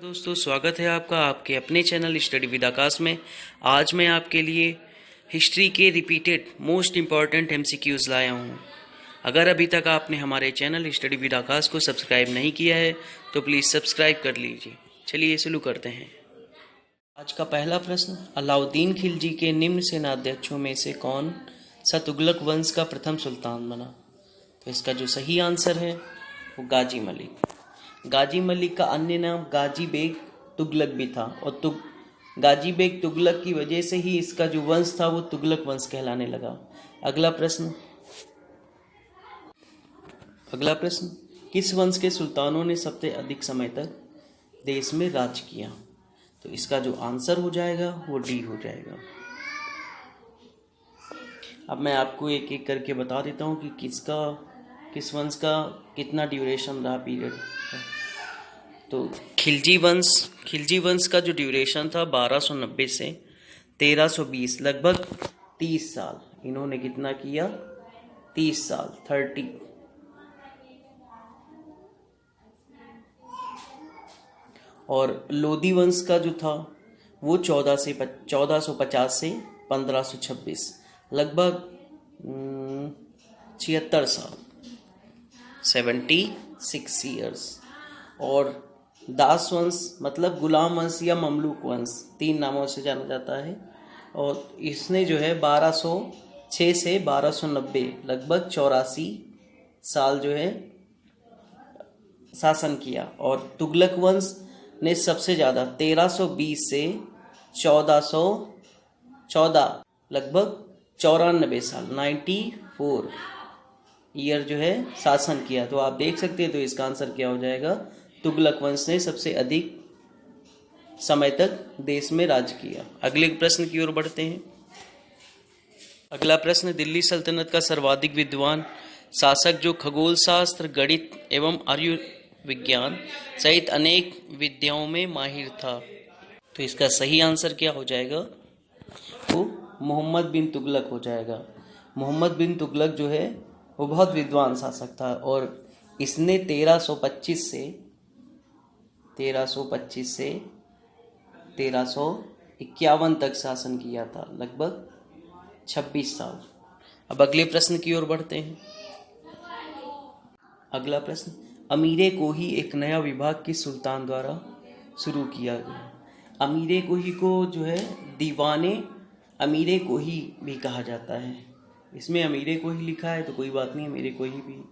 दोस्तों, स्वागत है आपका आपके अपने चैनल स्टडी विद आकाश में। आज मैं आपके लिए हिस्ट्री के रिपीटेड मोस्ट इम्पॉर्टेंट एमसीक्यूज लाया हूँ। अगर अभी तक आपने हमारे चैनल स्टडी विद आकाश को सब्सक्राइब नहीं किया है तो प्लीज़ सब्सक्राइब कर लीजिए। चलिए शुरू करते हैं। आज का पहला प्रश्न, अलाउद्दीन खिलजी के निम्न सेनाध्यक्षों में से कौन सा तुगलक वंश का प्रथम सुल्तान बना? तो इसका जो सही आंसर है वो गाजी मलिक। गाजी मलिक का अन्य नाम गाजी बेग तुगलक भी था और गाजी बेग तुगलक की वजह से ही इसका जो वंश था वो तुगलक वंश कहलाने लगा। अगला प्रश्न, किस वंश के सुल्तानों ने सबसे अधिक समय तक देश में राज किया? तो इसका जो आंसर हो जाएगा वो डी हो जाएगा। अब मैं आपको एक एक करके बता देता हूँ कि किस वंश का कितना ड्यूरेशन रहा, पीरियड। तो खिलजी वंश का जो ड्यूरेशन था 1290 से 1320, लगभग 30 साल। इन्होंने कितना किया? 30 साल, 30। और लोधी वंश का जो था वो 1450 से 1526, लगभग 76 साल, 76 ईयर्स। और दास वंश मतलब गुलाम वंश या ममलूक वंश, 3 नामों से जाना जाता है। और इसने जो है 1206 से 1290, लगभग 84 साल जो है शासन किया। और तुगलक वंश ने सबसे ज़्यादा 1320 से 1414, लगभग 94 साल, 94 ईयर जो है शासन किया। तो आप देख सकते हैं, तो इसका आंसर क्या हो जाएगा? तुगलक वंश ने सबसे अधिक समय तक देश में राज किया। अगले प्रश्न की ओर बढ़ते हैं। अगला प्रश्न, दिल्ली सल्तनत का सर्वाधिक विद्वान शासक जो खगोल शास्त्र, गणित एवं आयुर्विज्ञान सहित अनेक विद्याओं में माहिर था। तो इसका सही आंसर क्या हो जाएगा? वो मोहम्मद बिन तुगलक हो जाएगा। मोहम्मद बिन तुगलक जो है वो बहुत विद्वान शासक था और इसने 1325 से 1351 तक शासन किया था, लगभग 26 साल। अब अगले प्रश्न की ओर बढ़ते हैं। अगला प्रश्न, अमीरे कोही एक नया विभाग किस सुल्तान द्वारा शुरू किया गया? अमीरे कोही को जो है दीवाने अमीरे कोही भी कहा जाता है। इसमें अमीरे कोही लिखा है तो कोई बात नहीं, अमीरे कोही भी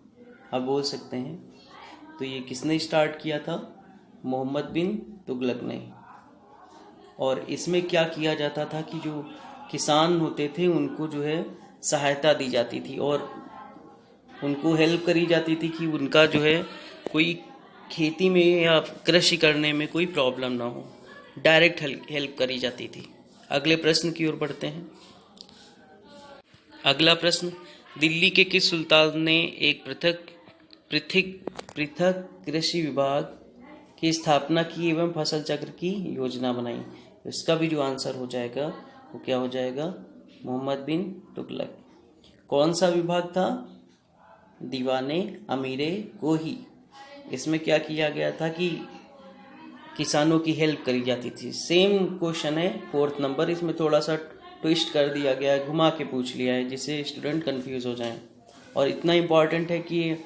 आप बोल सकते हैं। तो ये किसने स्टार्ट किया था? मोहम्मद बिन तुगलक ने। और इसमें क्या किया जाता था कि जो किसान होते थे उनको जो है सहायता दी जाती थी और उनको हेल्प करी जाती थी कि उनका जो है कोई खेती में या कृषि करने में कोई प्रॉब्लम ना हो, डायरेक्ट हेल्प करी जाती थी। अगले प्रश्न की ओर बढ़ते हैं। अगला प्रश्न, दिल्ली के किस सुल्तान ने एक पृथक कृषि विभाग की स्थापना की एवं फसल चक्र की योजना बनाई? तो इसका भी जो आंसर हो जाएगा वो क्या हो जाएगा? मोहम्मद बिन तुगलक। कौन सा विभाग था? दीवाने अमीरे कोही। इसमें क्या किया गया था कि किसानों की हेल्प करी जाती थी। सेम क्वेश्चन है 4th नंबर, इसमें थोड़ा सा ट्विस्ट कर दिया गया है, घुमा के पूछ लिया है जिससे स्टूडेंट कंफ्यूज हो जाएं। और इतना इम्पॉर्टेंट है कि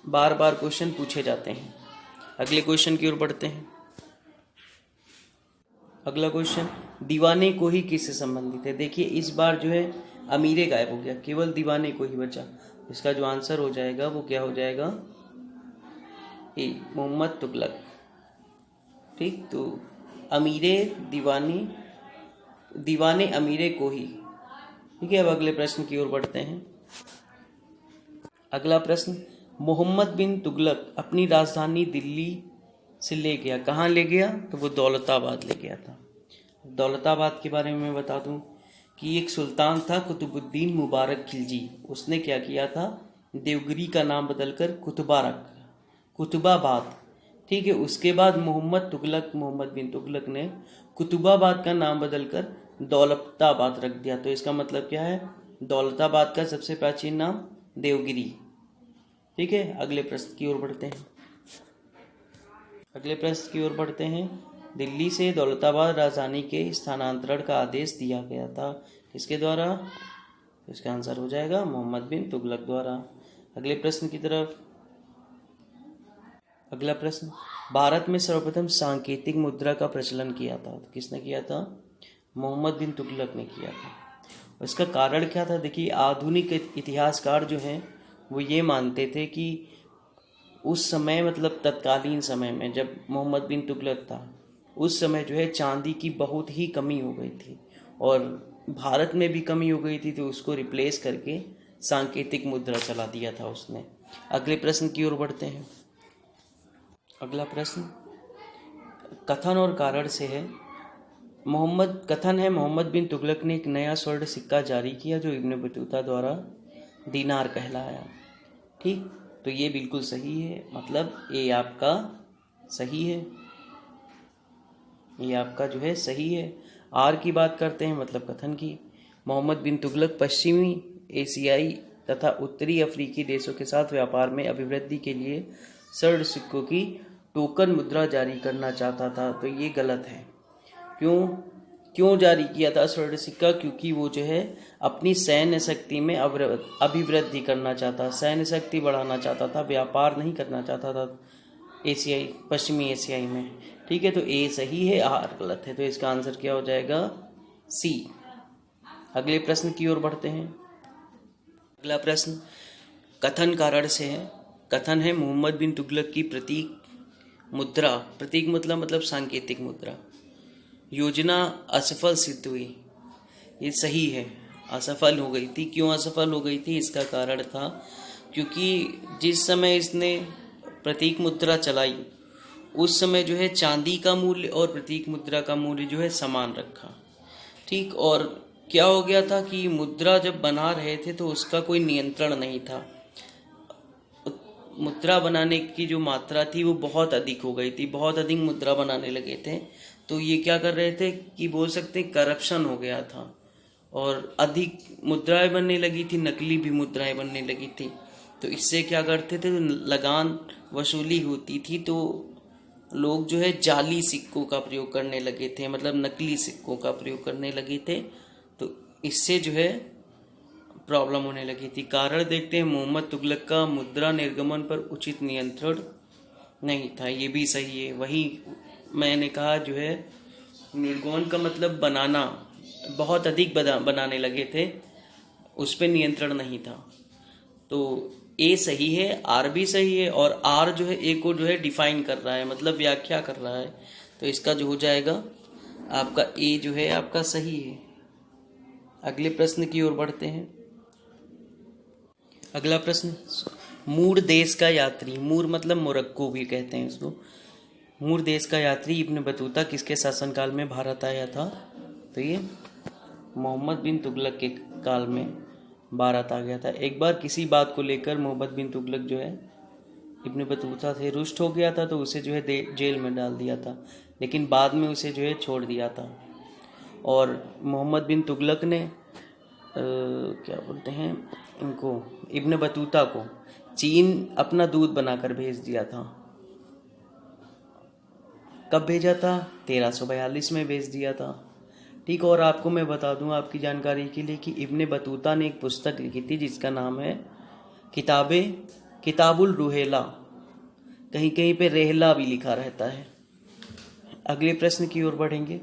बार बार क्वेश्चन पूछे जाते हैं। अगले क्वेश्चन की ओर बढ़ते हैं। अगला क्वेश्चन, दीवाने कोही किससे संबंधित है? देखिए इस बार जो है अमीरे गायब हो गया, केवल दीवाने कोही बचा। इसका जो आंसर हो जाएगा वो क्या हो जाएगा? ए, मोहम्मद तुगलक। ठीक, तो दीवाने अमीरे कोही। ठीक है, अब अगले प्रश्न की ओर बढ़ते हैं। अगला प्रश्न, मोहम्मद बिन तुगलक अपनी राजधानी दिल्ली से ले गया, कहाँ ले गया? तो वो दौलताबाद ले गया था। दौलताबाद के बारे में मैं बता दूं कि एक सुल्तान था कुतुबुद्दीन मुबारक खिलजी। उसने क्या किया था? देवगिरी का नाम बदलकर कुतुबाबाद। ठीक है, उसके बाद मोहम्मद बिन तुगलक ने कुतुबाबाद का नाम बदलकर दौलताबाद रख दिया। तो इसका मतलब क्या है? दौलताबाद का सबसे प्राचीन नाम देवगिरी। ठीक है, अगले प्रश्न की ओर बढ़ते हैं। अगले प्रश्न की ओर बढ़ते हैं। दिल्ली से दौलताबाद राजधानी के स्थानांतरण का आदेश दिया गया था, किसके द्वारा? इसका आंसर हो जाएगा मोहम्मद बिन तुगलक द्वारा। अगले प्रश्न की तरफ। अगला प्रश्न, भारत में सर्वप्रथम सांकेतिक मुद्रा का प्रचलन किया था, तो किसने किया था? मोहम्मद बिन तुगलक ने किया था। और इसका कारण क्या था? देखिए, आधुनिक इतिहासकार जो हैं वो ये मानते थे कि उस समय, मतलब तत्कालीन समय में जब मोहम्मद बिन तुगलक था, उस समय जो है चांदी की बहुत ही कमी हो गई थी और भारत में भी कमी हो गई थी, तो उसको रिप्लेस करके सांकेतिक मुद्रा चला दिया था उसने। अगले प्रश्न की ओर बढ़ते हैं। अगला प्रश्न कथन और कारण से है। कथन है मोहम्मद बिन तुगलक ने एक नया स्वर्ण सिक्का जारी किया जो इब्न बतूता द्वारा दीनार कहलाया। ठीक, तो ये बिल्कुल सही है, मतलब ये आपका सही है, ये आपका जो है सही है। आर की बात करते हैं, मतलब कथन की। मोहम्मद बिन तुगलक पश्चिमी एशियाई तथा उत्तरी अफ्रीकी देशों के साथ व्यापार में अभिवृद्धि के लिए स्वर्ण सिक्कों की टोकन मुद्रा जारी करना चाहता था, तो ये गलत है। क्यों जारी किया था स्वर्ण सिक्का? क्योंकि वो जो है अपनी सैन्य शक्ति में अभिवृद्धि करना चाहता, सैन्य शक्ति बढ़ाना चाहता था, व्यापार नहीं करना चाहता था पश्चिमी एशियाई में। ठीक है, तो ए सही है, आर गलत है, तो इसका आंसर क्या हो जाएगा? सी। अगले प्रश्न की ओर बढ़ते हैं। अगला प्रश्न कथन कारण से है। कथन है मोहम्मद बिन तुगलक की प्रतीक मतलब सांकेतिक मुद्रा योजना असफल सिद्ध हुई। ये सही है, असफल हो गई थी। क्यों असफल हो गई थी? इसका कारण था क्योंकि जिस समय इसने प्रतीक मुद्रा चलाई उस समय जो है चांदी का मूल्य और प्रतीक मुद्रा का मूल्य जो है समान रखा। ठीक, और क्या हो गया था कि मुद्रा जब बना रहे थे तो उसका कोई नियंत्रण नहीं था। मुद्रा बनाने की जो मात्रा थी वो बहुत अधिक हो गई थी, बहुत अधिक मुद्रा बनाने लगे थे, तो ये क्या कर रहे थे कि बोल सकते हैं करप्शन हो गया था और अधिक मुद्राएं बनने लगी थी, नकली भी मुद्राएं बनने लगी थी। तो इससे क्या करते थे, लगान वसूली होती थी, तो लोग जो है जाली सिक्कों का प्रयोग करने लगे थे, मतलब नकली सिक्कों का प्रयोग करने लगे थे, तो इससे जो है प्रॉब्लम होने लगी थी। कारण देखते हैं, मोहम्मद तुगलक का मुद्रा निर्गमन पर उचित नियंत्रण नहीं था। ये भी सही है, वही मैंने कहा जो है निर्गमन का मतलब बनाना, बहुत अधिक बनाने लगे थे, उस पर नियंत्रण नहीं था। तो ए सही है, आर भी सही है, और आर जो है ए को जो है डिफाइन कर रहा है, मतलब व्याख्या कर रहा है, तो इसका जो हो जाएगा आपका ए जो है आपका सही है। अगले प्रश्न की ओर बढ़ते हैं। अगला प्रश्न, मूर देश का यात्री, मूर मतलब मोरक्को भी कहते हैं इसको, मूर देश का यात्री इब्न बतूता किसके शासनकाल में भारत आया था? तो ये मोहम्मद बिन तुगलक के काल में भारत आ गया था। एक बार किसी बात को लेकर मोहम्मद बिन तुगलक जो है इब्न बतूता से रुष्ट हो गया था, तो उसे जो है जेल में डाल दिया था, लेकिन बाद में उसे जो है छोड़ दिया था। और मोहम्मद बिन तुगलक ने क्या बोलते हैं इनको, इब्न बतूता को चीन अपना दूत बनाकर भेज दिया था। कब भेजा था? 1342 में भेज दिया था। ठीक, और आपको मैं बता दूं आपकी जानकारी के लिए कि इब्न बतूता ने एक पुस्तक लिखी थी जिसका नाम है किताबुल रुहेला, कहीं कहीं पे रेहला भी लिखा रहता है। अगले प्रश्न की ओर बढ़ेंगे।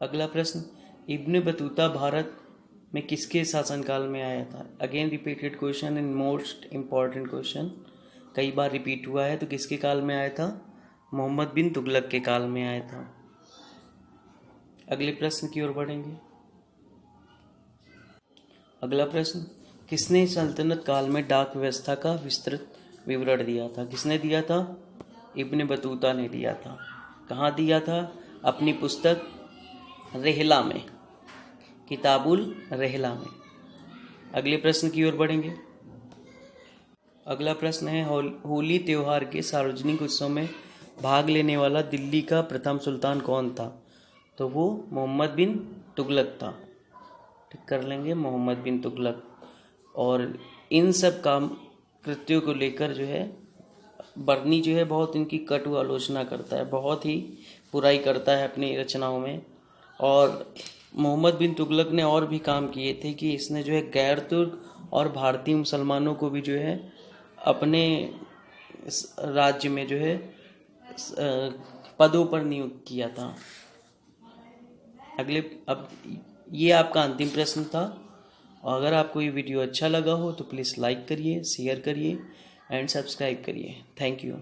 अगला प्रश्न, इब्न बतूता भारत में किसके शासनकाल में आया था? Again repeated question and most important question, कई बार रिपीट हुआ है। तो किसके काल में आया था? मोहम्मद बिन तुगलक के काल में आया था। अगले प्रश्न की ओर बढ़ेंगे। अगला प्रश्न, किसने सल्तनत काल में डाक व्यवस्था का विस्तृत विवरण दिया था? किसने दिया था? इब्न बतूता ने दिया था। कहाँ दिया था? अपनी पुस्तक रेहला में, किताबुल रेहला में। अगले प्रश्न की ओर बढ़ेंगे। अगला प्रश्न है, होली त्योहार के सार्वजनिक उत्सव में भाग लेने वाला दिल्ली का प्रथम सुल्तान कौन था? तो वो मोहम्मद बिन तुगलक था। ठीक कर लेंगे, मोहम्मद बिन तुगलक। और इन सब काम कृत्यों को लेकर जो है बर्नी जो है बहुत इनकी कटु आलोचना करता है, बहुत ही बुराई करता है अपनी रचनाओं में। और मोहम्मद बिन तुगलक ने और भी काम किए थे कि इसने जो है गैर तुर्क और भारतीय मुसलमानों को भी जो है अपने राज्य में जो है पदों पर नियुक्त किया था। अब ये आपका अंतिम प्रश्न था। और अगर आपको ये वीडियो अच्छा लगा हो तो प्लीज़ लाइक करिए, शेयर करिए एंड सब्सक्राइब करिए। Thank you.